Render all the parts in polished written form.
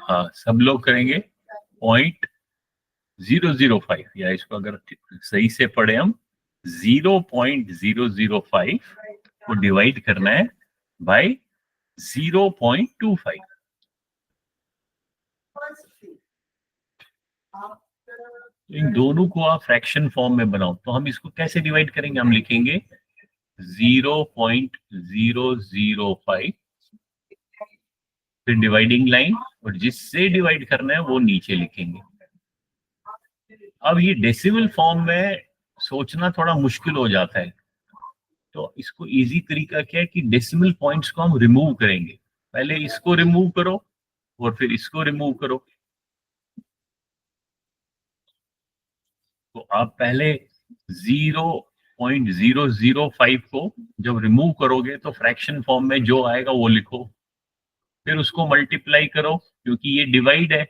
हाँ, सब लोग करेंगे 0.005, या इसको अगर सही से पढ़े हम 0.005 को डिवाइड करना है बाय 0.25। इन दोनों को आप फ्रैक्शन फॉर्म में बनाओ, तो हम इसको कैसे डिवाइड करेंगे? हम लिखेंगे 0.005, फिर डिवाइडिंग लाइन, और जिससे डिवाइड करना है वो नीचे लिखेंगे। अब ये डेसिमल फॉर्म में सोचना थोड़ा मुश्किल हो जाता है, तो इसको इजी तरीका क्या है कि डेसिमल पॉइंट्स को हम रिमूव करेंगे। पहले इसको रिमूव करो और फिर इसको रिमूव करो। तो आप पहले 0.005 को जब रिमूव करोगे तो फ्रैक्शन फॉर्म में जो आएगा वो लिखो, फिर उसको मल्टीप्लाई करो, क्योंकि ये डिवाइड है।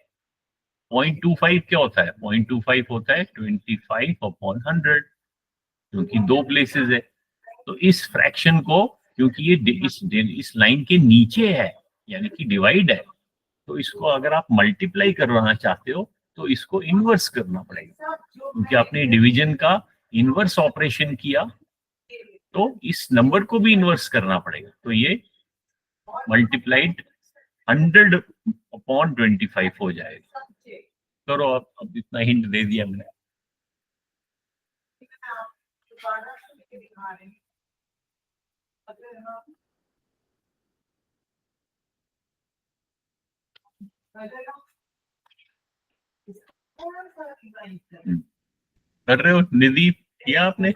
0.25 क्या होता है? 0.25 होता है 25/100, क्योंकि दो प्लेसेस है। तो इस फ्रैक्शन को, क्योंकि ये इस लाइन के नीचे है, यानी कि डिवाइड है, तो इसको अगर आप मल्टीप्लाई करना चाहते हो तो इसको इनवर्स करना पड़ेगा, क्योंकि आपने डिवीजन का इनवर्स ऑपरेशन किया, तो इस नंबर को भी इनवर्स करना पड़ेगा। तो ये मल्टीप्लाइड 100/25 हो जाएगा। करो, अब इतना हिंट दे दिया मैंने। कर रहे हो निधि? किया आपने?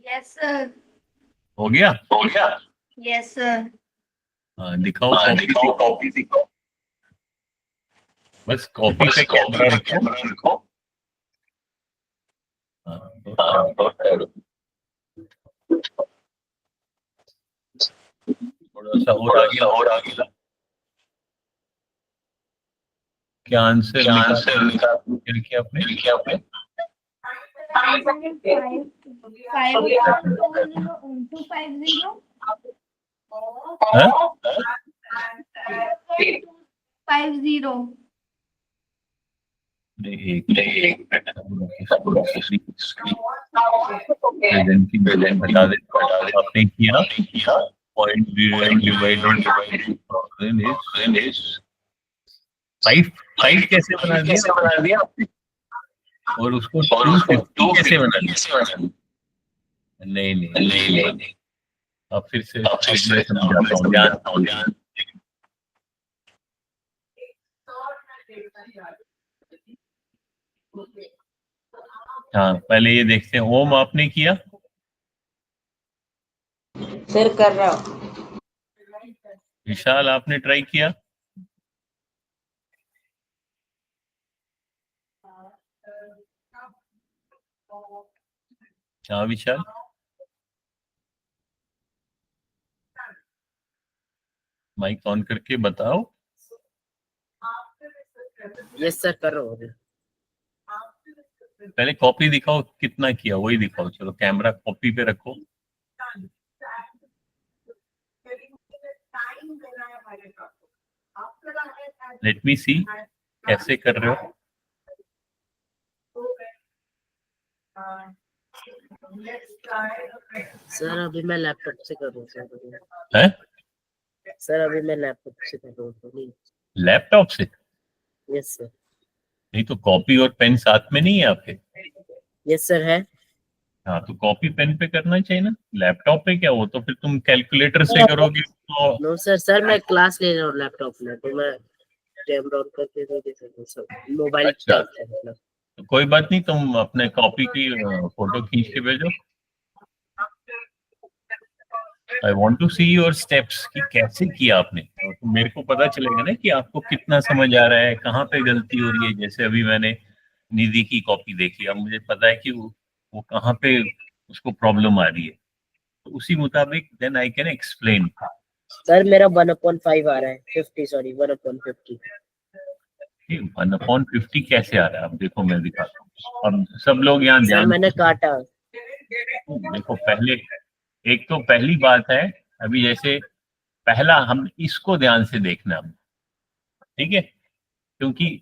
Yes sir. हो गया? Yes sir. हाँ, दिखाओ कॉपी दिखाओ। बस कॉपी पे कैमरा रखो। थोड़ा सा और आगे। क्या आंसर क्या आपने? 250. बता दे आपने किया। पॉइंट फाइव कैसे बना दिया और उसको 250 कैसे बना दिया? नहीं, अब फिर से समझाता हूँ। हाँ, पहले ये देखते हैं। ओम, आपने किया? सर कर रहा हूँ। विशाल, आपने ट्राई किया? हाँ विशाल, माइक ऑन करके बताओ। यस सर कर रहा हूँ। पहले कॉपी दिखाओ, कितना किया वही दिखाओ। चलो, कैमरा कॉपी पे रखो। लेट मी सी कैसे कर रहे हो। सर अभी मैं लैपटॉप से कर रहा हूँ। है? सर अभी मैं लैपटॉप से कर रहा हूँ। लैपटॉप से? Yes sir. नहीं तो कॉपी और पेन साथ में नहीं है आपके? यस सर है। हाँ, तो कॉपी पेन पे करना चाहिए ना। लैपटॉप पे क्या हो, तो फिर तुम कैलकुलेटर से करोगे तो। नो सर मैं क्लास ले रहा हूँ लैपटॉप में, तो मैं कैमरा ऑन करके दे सकता हूँ सर। मोबाइल अच्छा, तो कोई बात नहीं, तुम अपने कॉपी की फोटो खींच के भेजो। I want to see your steps कि कैसे किया आपने, तो मेरे को पता चलेगा ना कि आपको कितना समझ आ रहा है, कहाँ पे गलती हो रही है। जैसे अभी मैंने निधि की कॉपी देखी, अब मुझे पता है कि वो कहाँ पे उसको प्रॉब्लम आ रही है, तो उसी मुताबिक then I can explain. Sir मेरा 1/5 आ रहा है, 50 सॉरी 1/50। 1/50 कैसे आ रहा है? अब देखो मैं दिखाता हूँ, अब सब लोग यहाँ सर ध्यान मैंने काटा। देखो। पहले एक तो पहली बात है, अभी जैसे पहला हम इसको ध्यान से देखना, ठीक है, क्योंकि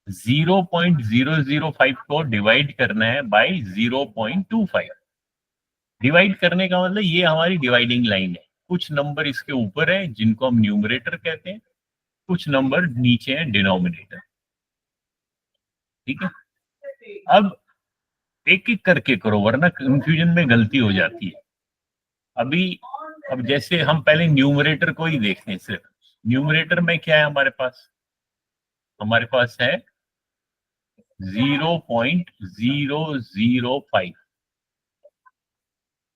0.005 को डिवाइड करना है बाय 0.25। डिवाइड करने का मतलब ये हमारी डिवाइडिंग लाइन है। कुछ नंबर इसके ऊपर है जिनको हम न्यूमरेटर कहते हैं, कुछ नंबर नीचे है डिनोमिनेटर, ठीक है। अब एक एक करके करो वरना कंफ्यूजन में गलती हो जाती है। अभी अब जैसे हम पहले न्यूमरेटर को ही देखते हैं सिर्फ। न्यूमरेटर में क्या है हमारे पास? हमारे पास है 0.005।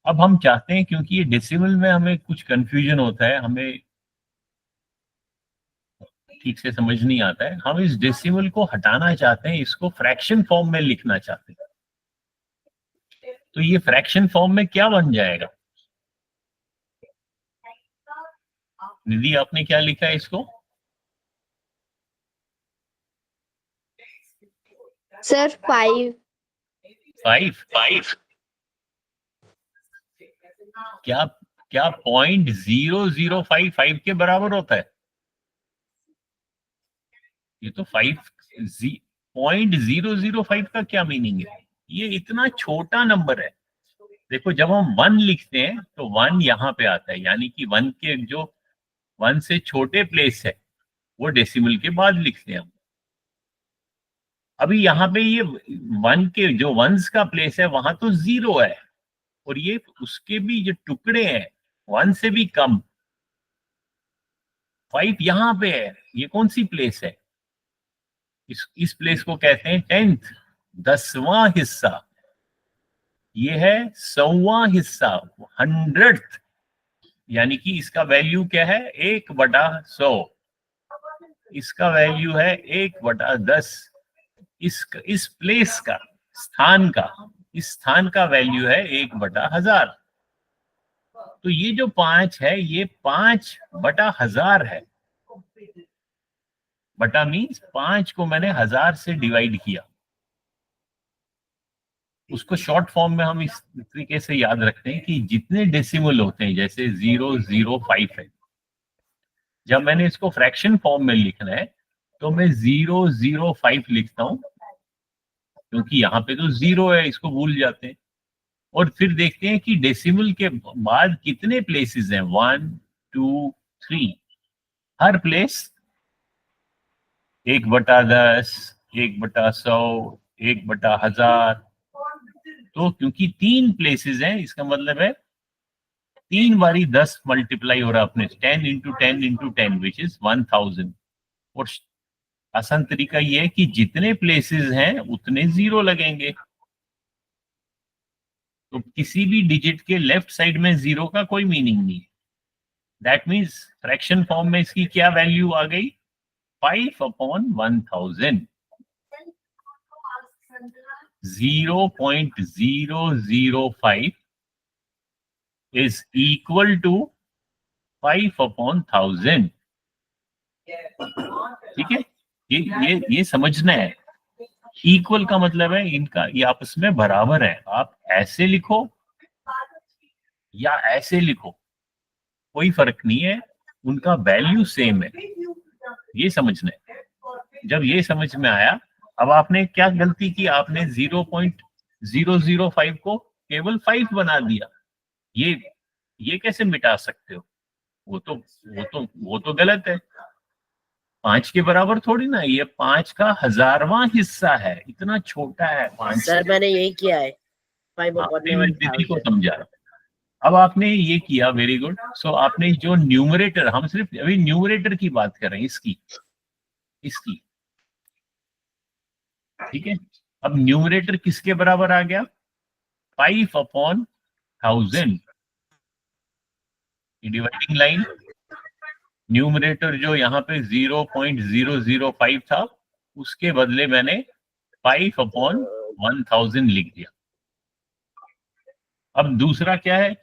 अब हम चाहते हैं, क्योंकि ये डेसिमल में हमें कुछ कंफ्यूजन होता है, हमें ठीक से समझ नहीं आता है, हम इस डेसिमल को हटाना चाहते हैं, इसको फ्रैक्शन फॉर्म में लिखना चाहते हैं। तो ये फ्रैक्शन फॉर्म में क्या बन जाएगा? निधि आपने क्या लिखा है इसको? सर 5। 5। क्या क्या 0.0055 के बराबर होता है? ये तो 0.005 का क्या मीनिंग है? ये इतना छोटा नंबर है। देखो जब हम 1 लिखते हैं तो 1 यहाँ पे आता है, यानी कि 1 के जो 1 से छोटे प्लेस है वो डेसिमल के बाद लिखते हैं हम। अभी यहाँ पे ये 1 के जो वंस का प्लेस है वहां तो 0 है, और ये उसके भी जो टुकड़े हैं 1 से भी कम, 5 यहाँ पे है। ये कौन सी प्लेस है? इस प्लेस को कहते हैं 10th, 10वां हिस्सा। ये है 100वां हिस्सा, 100th, यानी कि इसका वैल्यू क्या है? 1/100। इसका वैल्यू है 1/10। इस प्लेस का, स्थान का, इस स्थान का वैल्यू है 1/1000। तो ये जो 5 है ये 5/1000 है। बटा मीन्स 5 को मैंने 1000 से डिवाइड किया। उसको शॉर्ट फॉर्म में हम इस तरीके से याद रखते हैं कि जितने डेसिमल होते हैं, जैसे 005 है, जब मैंने इसको फ्रैक्शन फॉर्म में लिखना है तो मैं 005 लिखता हूं, क्योंकि यहाँ पे तो 0 है, इसको भूल जाते हैं। और फिर देखते हैं कि डेसिमल के बाद कितने प्लेसेस हैं, 1 2 3। हर प्लेस 1/10, 1/100, 1/1000। तो क्योंकि 3 प्लेसेस हैं, इसका मतलब है 3 बारी 10 मल्टीप्लाई हो रहा है अपने, 10 × 10 × 10 विच इज 1000। और आसान तरीका ये है कि जितने प्लेसेस हैं उतने 0 लगेंगे। तो किसी भी डिजिट के लेफ्ट साइड में 0 का कोई मीनिंग नहीं। दैट मीन्स फ्रैक्शन फॉर्म में इसकी क्या वैल्यू आ गई? 5/1000। 0.005 is equal to 5/1000। ठीक है, ये समझना है। इक्वल का मतलब है इनका ये आपस में बराबर है। आप ऐसे लिखो या ऐसे लिखो, कोई फर्क नहीं है, उनका वैल्यू सेम है। ये समझना है। जब ये समझ में आया, अब आपने क्या गलती की? आपने 0.005 को केवल 5 बना दिया। ये कैसे मिटा सकते हो? वो तो गलत है। 5 के बराबर थोड़ी ना, ये 5 का 1000वां हिस्सा है, इतना छोटा है 5। सर मैंने यही किया है, 5 हाँ, upon मैं दीदी को 1000। समझा रहा हूँ। अब आपने ये किया, वेरी गुड। सो आपने जो न्यूमरेटर, हम सिर्फ अभी न्यूमरेटर की बात कर रहे हैं, इसकी, ठीक है। अब न्यूमरेटर किसके बराबर आ गया? 5/1000। डिवाइडिंग लाइन, न्यूमरेटर जो यहाँ पे 0.005 था उसके बदले मैंने 5/1000 लिख दिया। अब दूसरा क्या है,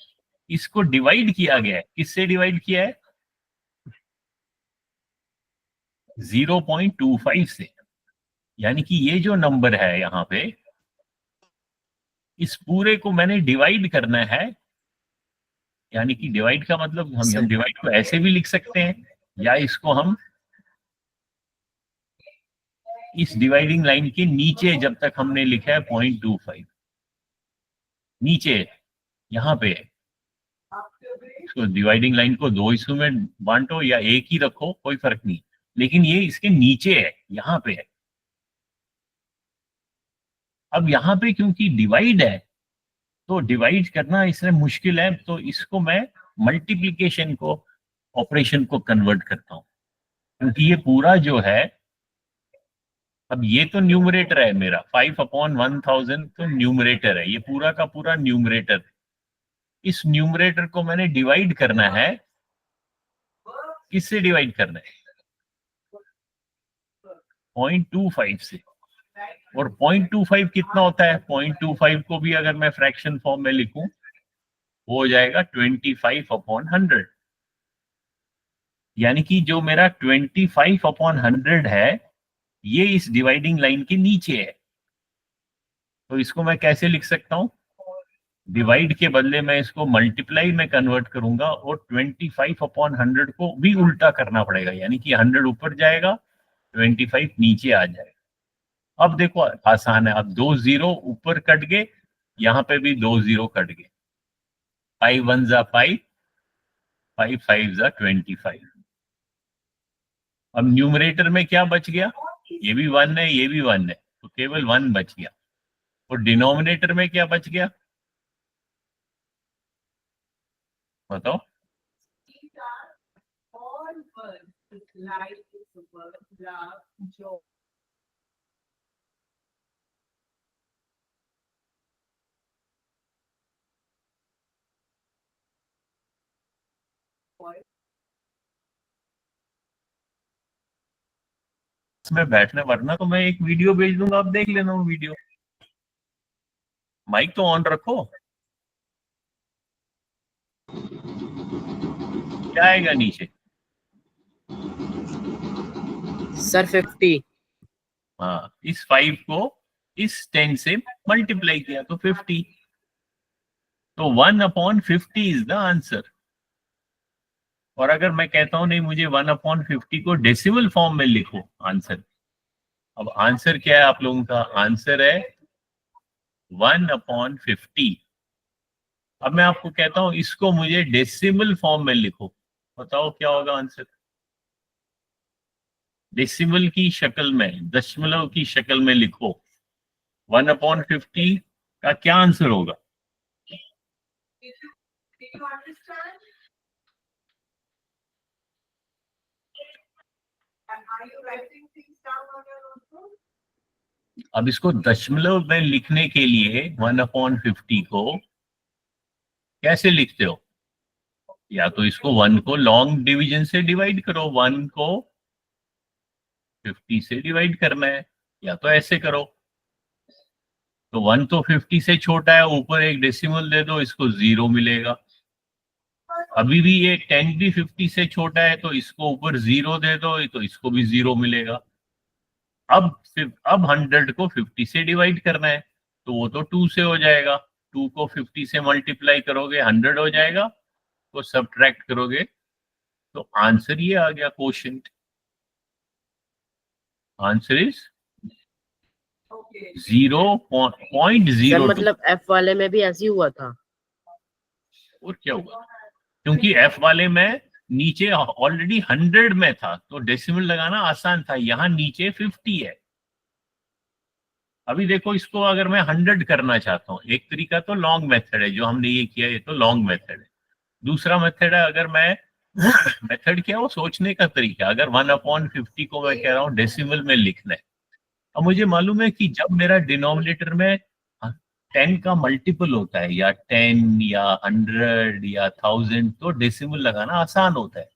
इसको डिवाइड किया गया है, किससे डिवाइड किया है? 0.25 से, यानी कि ये जो नंबर है यहाँ पे, इस पूरे को मैंने डिवाइड करना है। यानी कि डिवाइड का मतलब हम डिवाइड को ऐसे भी लिख सकते हैं, या इसको हम इस डिवाइडिंग लाइन के नीचे, जब तक हमने लिखा है 0.25 नीचे यहाँ पे, इसको डिवाइडिंग लाइन को दो हिस्सों में बांटो या एक ही रखो, कोई फर्क नहीं, लेकिन ये इसके नीचे है, यहाँ पे है। अब यहाँ पे क्योंकि डिवाइड है तो डिवाइड करना इसमें मुश्किल है, तो इसको मैं मल्टीप्लिकेशन को, ऑपरेशन को कन्वर्ट करता हूं, क्योंकि ये पूरा जो है, अब ये तो न्यूमरेटर है मेरा, 5/1000 तो न्यूमरेटर है, ये पूरा का पूरा न्यूमरेटर। इस न्यूमरेटर को मैंने डिवाइड करना है, किससे डिवाइड करना है? 0.25 से। और 0.25 कितना होता है? 0.25 को भी अगर मैं फ्रैक्शन फॉर्म में लिखूं, हो जाएगा 25/100। यानी कि जो मेरा 25/100 है, ये इस डिवाइडिंग लाइन के नीचे है। तो इसको मैं कैसे लिख सकता हूं? डिवाइड के बदले मैं इसको मल्टीप्लाई में कन्वर्ट करूंगा, और 25/100 को भी उल्टा करना पड़ेगा, यानी कि 100 ऊपर जाएगा, 25 नीचे आ जाएगा। अब देखो आसान है, अब 2 0 ऊपर कट गए, यहाँ पे भी 2 0 कट गए, 5 1 जा 5, 5 5 जा 25। अब न्यूमरेटर में क्या बच गया? ये भी 1 है, ये भी 1 है, तो केवल 1 बच गया। और डिनोमिनेटर में क्या बच गया, बताओ? में बैठने, वरना तो मैं एक वीडियो भेज दूंगा, आप देख लेना वो वीडियो। माइक तो ऑन रखो। क्या आएगा नीचे? सर 50। हाँ, इस 5 को इस 10 से मल्टीप्लाई किया तो 50, तो 1/50 इज द आंसर। और अगर मैं कहता हूं नहीं, मुझे 1/50 को डेसिमल फॉर्म में लिखो आंसर, अब आंसर क्या है आप लोगों का? आंसर है 1/50। अब मैं आपको कहता हूं इसको मुझे डेसिमल फॉर्म में लिखो, बताओ क्या होगा आंसर? डेसिमल की शक्ल में, दशमलव की शक्ल में लिखो, 1/50 का क्या आंसर होगा? अब इसको दशमलव में लिखने के लिए 1/50 को कैसे लिखते हो? या तो इसको 1 को लॉन्ग डिवीजन से डिवाइड करो, 1 को 50 से डिवाइड करना है, या तो ऐसे करो। तो 1 तो 50 से छोटा है, ऊपर एक डेसिमल दे दो, इसको 0 मिलेगा। अभी भी ये 10 भी 50 से छोटा है, तो इसको ऊपर 0 दे दो, तो इसको भी 0 मिलेगा। अब 100 को 50 से डिवाइड करना है, तो वो तो 2 से हो जाएगा, 2 को 50 से मल्टीप्लाई करोगे 100 हो जाएगा, तो सब्ट्रैक्ट करोगे तो आंसर ये आ गया, कोशेंट। Answer is 0.02। मतलब एफ वाले में भी ऐसे ही हुआ था। और क्या हुआ? क्योंकि एफ वाले में नीचे ऑलरेडी 100 में था, तो डेसिमल लगाना आसान था, यहाँ नीचे 50 है। अभी देखो, इसको अगर मैं 100 करना चाहता हूँ, एक तरीका तो लॉन्ग मेथड है जो हमने ये किया, ये तो लॉन्ग मेथड है। दूसरा मेथड है, अगर मैं मेथड क्या, वो सोचने का तरीका, अगर 1/50 को मैं कह रहा हूँ डेसिमल में लिखना है। अब मुझे मालूम है कि जब मेरा डिनोमिनेटर में 10 का मल्टीपल होता है, या 10 या 100 या 1000, तो डेसिमल लगाना आसान होता है।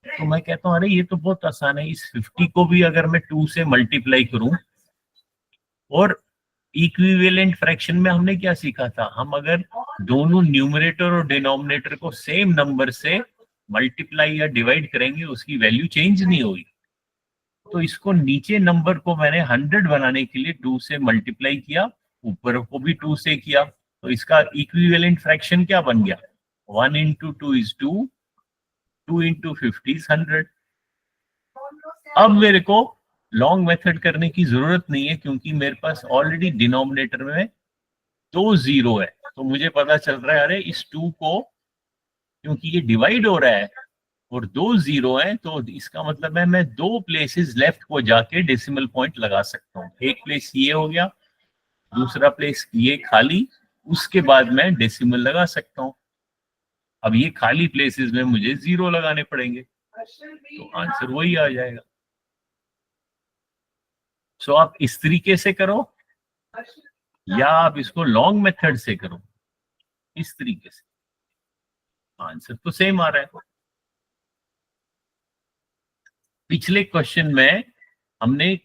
तो मैं कहता हूँ अरे ये तो बहुत आसान है, इस 50 को भी अगर मैं 2 से मल्टीप्लाई करूं, और इक्विवेलेंट फ्रैक्शन में हमने क्या सीखा था, हम अगर दोनों न्यूमरेटर और डिनोमिनेटर को सेम नंबर से मल्टीप्लाई या डिवाइड करेंगे, उसकी वैल्यू चेंज नहीं होगी। तो इसको नीचे नंबर को मैंने 100 बनाने के लिए 2 से मल्टीप्लाई किया, ऊपर को भी 2 से किया, तो इसका इक्विवेलेंट फ्रैक्शन क्या बन गया, 1 into 2 is 2, 2 into 50 is 100। अब मेरे को लॉन्ग मेथड करने की जरूरत नहीं है, क्योंकि मेरे पास ऑलरेडी डिनोमिनेटर में 2 जीरो है। तो मुझे पता चल रहा है अरे इस 2 को, क्योंकि ये डिवाइड हो रहा है और 2 जीरो है, तो इसका मतलब है मैं 2 प्लेसेस लेफ्ट को जाके डेसिमल पॉइंट लगा सकता हूँ। एक प्लेस ये हो गया, दूसरा प्लेस ये खाली, उसके बाद मैं डेसिमल लगा सकता हूँ। अब ये खाली प्लेसेस में मुझे 0 लगाने पड़ेंगे, तो आंसर वही आ जाएगा। सो आप इस तरीके से करो, या आप इसको लॉन्ग मेथड से करो, इस तरीके से आंसर तो सेम आ रहा है। पिछले क्वेश्चन में हमने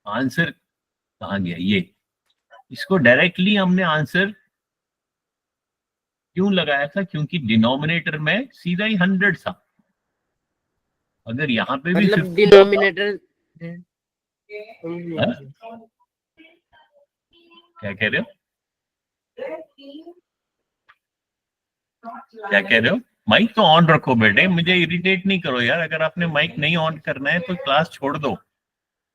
आंसर कहाँ गया, ये इसको डायरेक्टली हमने आंसर क्यों लगाया था, क्योंकि डिनोमिनेटर में सीधा ही 100 था। अगर यहाँ पे भी मतलब 50 डिनोमिनेटर हाँ? क्या कह रहे हो, क्या कह रहे हो? माइक तो ऑन रखो बेटे, मुझे इरिटेट नहीं करो यार। अगर आपने माइक नहीं ऑन करना है तो क्लास छोड़ दो।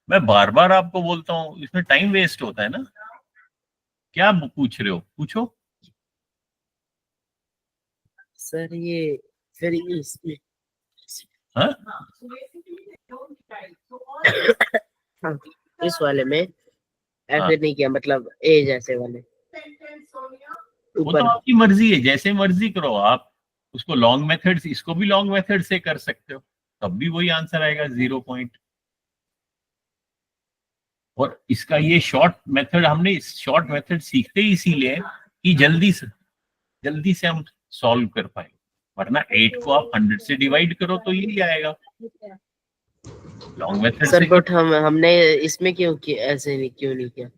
मैं बार बार आपको बोलता हूँ, इसमें टाइम वेस्ट होता है ना। क्या पूछ रहे हो, पूछो। सर ये फिर इसमें हाँ? हाँ, इस वाले में हाँ। ऐसे नहीं किया, मतलब ए जैसे वाले वो तो ऊपर। आपकी मर्जी है, जैसे मर्जी करो आप। उसको लॉन्ग मेथड, इसको भी लॉन्ग मेथड से कर सकते हो, तब भी वही आंसर आएगा 0 पॉइंट। और इसका ये शॉर्ट मेथड, हमने इस शॉर्ट मेथड सीखते ही इसीलिए कि जल्दी से हम सॉल्व कर पाए, वरना 8 को आप 100 से डिवाइड करो तो यही आएगा। लॉन्ग मेथड सर से बट हमने इसमें ऐसे नहीं क्यों नहीं किया?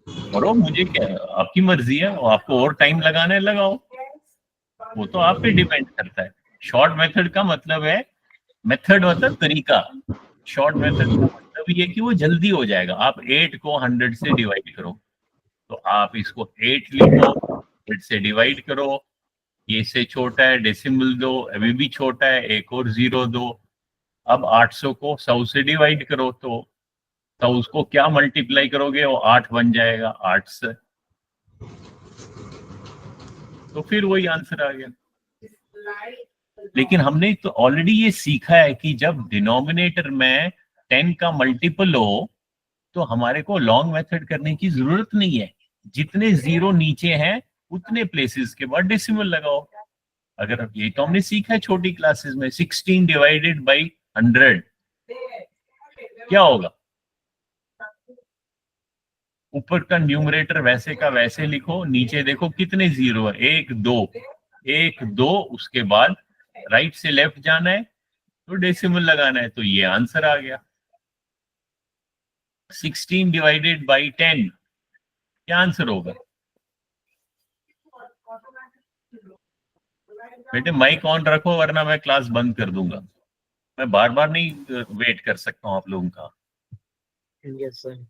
करो, मुझे क्या, आपकी मर्जी है। आपको और टाइम लगाना है लगाओ, वो तो आप पे डिपेंड करता है। शॉर्ट मेथड का मतलब है, मेथड मतलब तरीका। शॉर्ट मेथड का मतलब ये कि वो जल्दी हो जाएगा। आप 8 को 100 से डिवाइड करो, तो आप इसको 8 लिखो, 8 से डिवाइड करो, ये से छोटा है डेसिमल दो, अभी भी छोटा है एक और 0 दो। अब 800 को 100 से डिवाइड करो, तो उसको क्या मल्टीप्लाई करोगे, वो 8 बन जाएगा 8 से, तो फिर वही आंसर आ गया। लेकिन हमने तो ऑलरेडी ये सीखा है कि जब डिनोमिनेटर में 10 का मल्टीपल हो तो हमारे को लॉन्ग मेथड करने की जरूरत नहीं है। जितने 0 नीचे हैं उतने प्लेसेस के बाद डेसिमल लगाओ। अगर ये तो हमने सीखा है छोटी क्लासेस में, 16 डिवाइडेड बाई 100 क्या होगा। ऊपर का न्यूमरेटर वैसे का वैसे लिखो, नीचे देखो कितने 0 है, 1 2 1 2, उसके बाद राइट से लेफ्ट जाना है तो डेसिमल लगाना है, तो ये आंसर आ गया। 16 डिवाइडेड बाई 10 क्या आंसर होगा बेटे? माइक ऑन रखो वरना मैं क्लास बंद कर दूंगा। मैं बार बार नहीं वेट कर सकता हूँ आप लोगों का। Yes sir.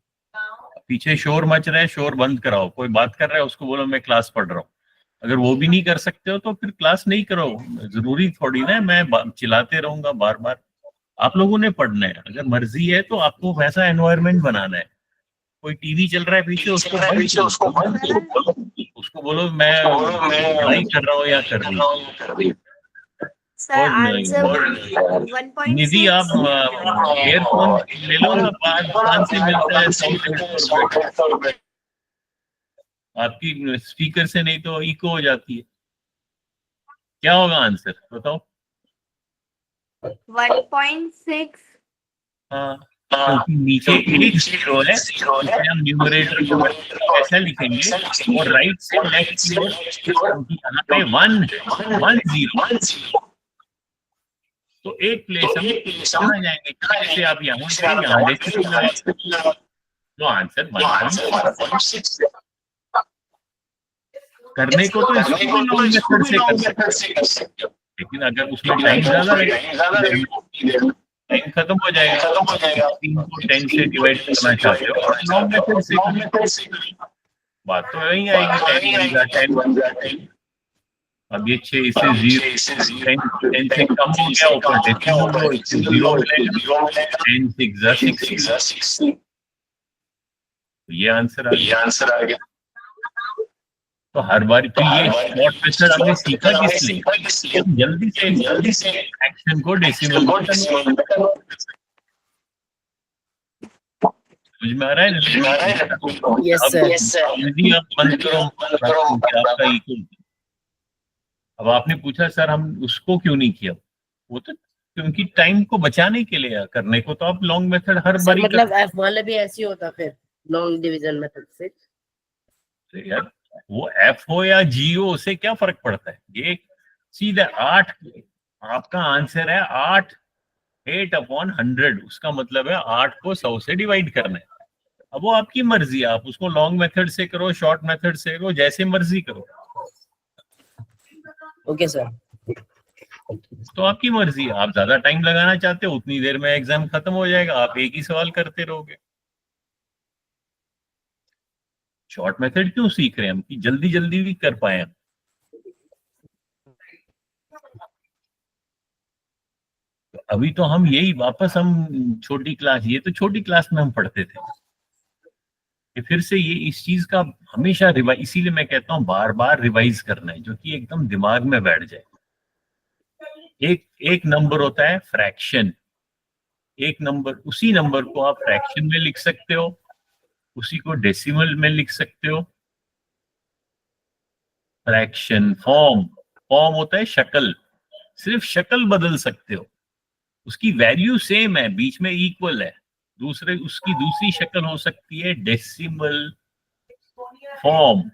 पीछे शोर मच रहा है, शोर बंद कराओ। कोई बात कर रहा है उसको बोलो मैं क्लास पढ़ रहा हूँ। अगर वो भी नहीं कर सकते हो तो फिर क्लास नहीं करो। जरूरी थोड़ी ना मैं चिल्लाते रहूंगा बार बार। आप लोगों ने पढ़ना है, अगर मर्जी है तो आपको वैसा एनवायरनमेंट बनाना है। कोई टीवी चल रहा है पीछे, उसको उसको बोलो मैं पढ़ाई कर रहा हूँ या कर रही हूँ। सर और आंसर निधि 1.6। आप एयरफोन ले लो ना, पाकिस्तान से मिलता है ₹100। आपकी स्पीकर से नहीं तो इको हो जाती है। क्या होगा आंसर बताओ? 1.6। हाँ क्योंकि नीचे एक जीरो है, इसलिए हम न्यूमरेटर को ऐसा लिखेंगे और राइट से लेफ्ट की ओर, क्योंकि यहाँ पे 1 1 0, तो एक प्लेस हम कहाँ जाएंगे, जैसे आप यहाँ तो आंसर 1.6 करने को तो इसको भी लॉन्ग मेथड से कर सकते हो, लेकिन अगर उसमें टाइम ज्यादा लगेगा, टाइम खत्म हो जाएगा। 3 को 10 से डिवाइड करना चाहते हो और लॉन्ग मेथड से बात तो यही आएगी 10 अब ये 6 इसे 0 10 से कम हो गया, ऊपर डेसिमल हो, इससे 0 मिलेगा, 10 6 16, ये आंसर आ गया। तो हर बार तो ये शॉर्ट मेथड हमने सीखा किस लिए, जल्दी से एक्शन को डेसिमल में समझ में आ रहा है? Yes sir. यदि आप बंद करो आपका इक्वल, अब आपने पूछा सर हम उसको क्यों नहीं किया, वो तो क्योंकि टाइम को बचाने के लिए करने को तो आप लॉन्ग मेथड हर बार मतलब एफ वाला भी ऐसे होता फिर लॉन्ग डिवीजन मेथड से। यार वो एफ हो या जी हो उससे क्या फर्क पड़ता है, ये सीधा 8 आपका आंसर है 8/100, उसका मतलब है 8 को 100 से डिवाइड करना है। अब वो आपकी मर्जी है, आप उसको लॉन्ग मेथड से करो, शॉर्ट मेथड से करो, जैसे मर्जी करो। Okay sir. तो आपकी मर्जी है, आप ज्यादा टाइम लगाना चाहते हो उतनी देर में एग्जाम खत्म हो जाएगा, आप एक ही सवाल करते रहोगे। शॉर्ट मेथड क्यों सीख रहे हैं हम, कि जल्दी जल्दी भी कर पाए हम। तो अभी तो हम यही वापस हम छोटी क्लास, ये तो छोटी क्लास में हम पढ़ते थे, कि फिर से ये इस चीज का हमेशा रिवाइज, इसीलिए मैं कहता हूँ बार बार रिवाइज करना है, जो कि एकदम दिमाग में बैठ जाए। एक नंबर होता है फ्रैक्शन, एक नंबर, उसी नंबर को आप फ्रैक्शन में लिख सकते हो, उसी को डेसिमल में लिख सकते हो। फ्रैक्शन फॉर्म होता है शक्ल, सिर्फ शक्ल बदल सकते हो, उसकी वैल्यू सेम है, बीच में इक्वल है, उसकी दूसरी शक्ल हो सकती है डेसिमल फॉर्म,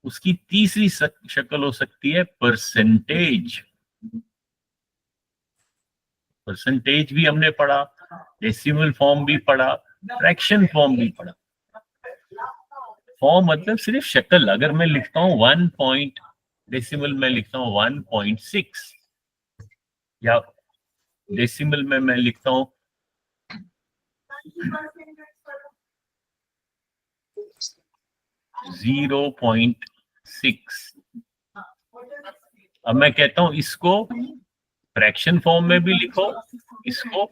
उसकी तीसरी शक्ल हो सकती है परसेंटेज भी हमने पढ़ा, डेसिमल फॉर्म भी पढ़ा, फ्रैक्शन फॉर्म भी पढ़ा। फॉर्म मतलब सिर्फ शक्ल, अगर मैं लिखता हूं 1 पॉइंट, डेसिमल में लिखता हूं 1.6, या डेसिमल में मैं लिखता हूं 0.6, अब मैं कहता हूं इसको फ्रैक्शन फॉर्म में भी लिखो, इसको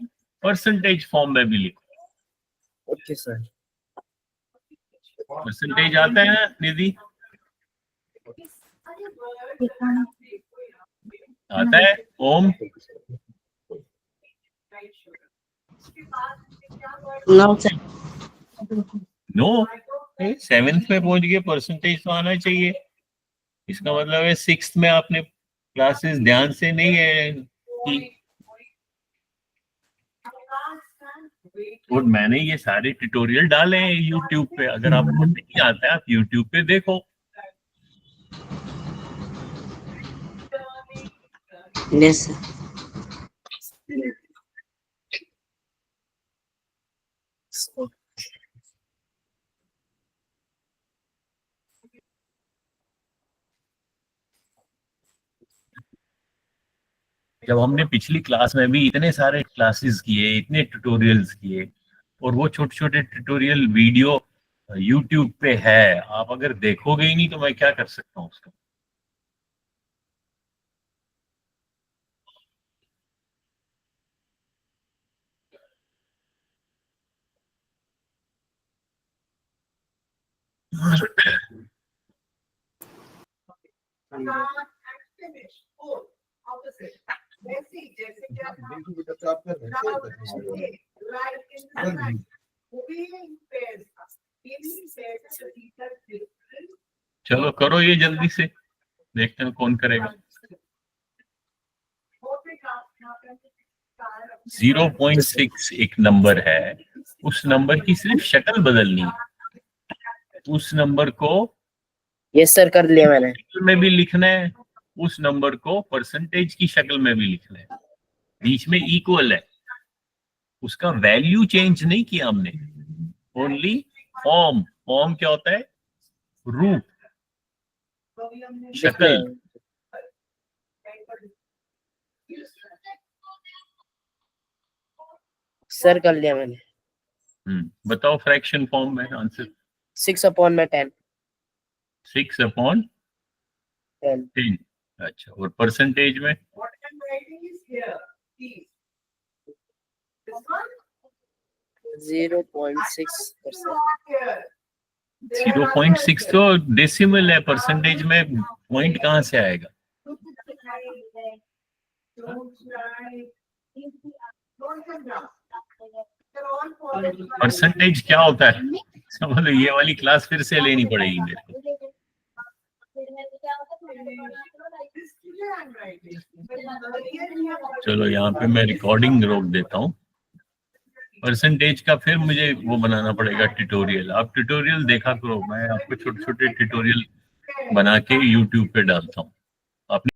परसेंटेज फॉर्म में भी लिखो। Okay sir. परसेंटेज आता है ना निधि, आता है ओम? No sir. नो, 7th में पहुंच गए, परसेंटेज तो आना चाहिए। इसका मतलब है 6th में आपने क्लासेस ध्यान से नहीं है की। और मैंने ये सारे ट्यूटोरियल डाले हैं यूट्यूब पे, अगर आपको नहीं आता है आप यूट्यूब पे देखो। Yes sir. जब हमने पिछली क्लास में भी इतने सारे क्लासेस किए, इतने ट्यूटोरियल्स किए, और वो छोटे छोटे ट्यूटोरियल वीडियो यूट्यूब पे है, आप अगर देखोगे ही नहीं तो मैं क्या कर सकता हूँ उसका। चलो करो ये जल्दी से, देखते हैं कौन करेगा। 0.6 एक नंबर है, उस नंबर की सिर्फ शक्ल बदलनी है। उस नंबर को यस सर, कर लिया मैंने। शक्ल में भी लिखना है, उस नंबर को परसेंटेज की शक्ल में भी लिखना है, बीच में इक्वल है। उसका वैल्यू चेंज नहीं किया हमने, ओनली फॉर्म। फॉर्म क्या होता है? रूप, शक्ल। सर कर लिया मैंने। बताओ फ्रैक्शन फॉर्म में आंसर। 6/10। 6/10। अच्छा, और परसेंटेज में? 0.6%। 0.6 तो डेसिमल है, परसेंटेज में पॉइंट कहाँ से आएगा? परसेंटेज क्या होता है? समझ लो, ये वाली क्लास फिर से लेनी पड़ेगी मेरे को। चलो यहाँ पे मैं रिकॉर्डिंग रोक देता हूँ। परसेंटेज का फिर मुझे वो बनाना पड़ेगा ट्यूटोरियल। आप ट्यूटोरियल देखा करो, मैं आपको छोटे छोटे ट्यूटोरियल बना के यूट्यूब पे डालता हूँ। आप